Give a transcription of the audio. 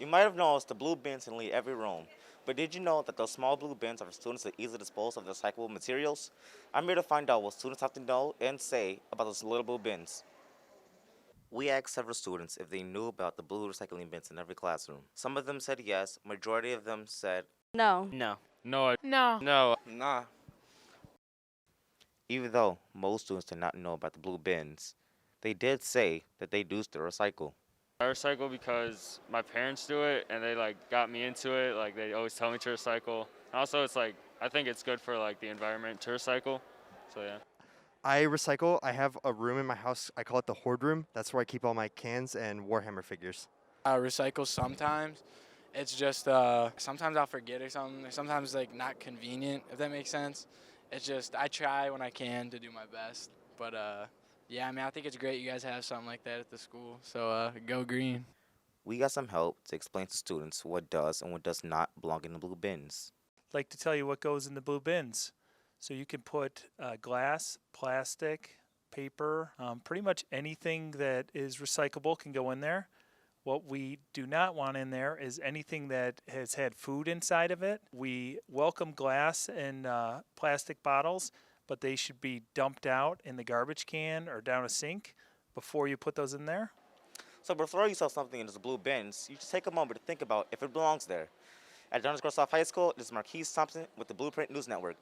You might have noticed the blue bins in nearly every room, but did you know that those small blue bins are for students to easily dispose of their recyclable materials? I'm here to find out what students have to know and say about those little blue bins. We asked several students if they knew about the blue recycling bins in every classroom. Some of them said yes, majority of them said No. No. No. No. Nah. even though most students did not know about the blue bins. They did say that they do still recycle. I recycle because my parents do it and they like got me into it. Like they always tell me to recycle. And also it's like I think it's good for like the environment to recycle. So yeah. I recycle. I have a room in my house. I call it the hoard room. That's where I keep all my cans and Warhammer figures. I recycle sometimes. It's just sometimes I'll forget or something. Or sometimes like not convenient, if that makes sense. It's just I try when I can to do my best. But yeah, I mean I think it's great you guys have something like that at the school. So go green. We got some help to explain to students what does and what does not belong in the blue bins. Like to tell you what goes in the blue bins. So you can put glass, plastic, paper, pretty much anything that is recyclable can go in there. What we do not want in there is anything that has had food inside of it. We welcome glass and plastic bottles, but they should be dumped out in the garbage can or down a sink before you put those in there. So before you sell something in those blue bins, you just take a moment to think about if it belongs there. At John's South High School, this is Marquis Thompson with the Blueprint News Network.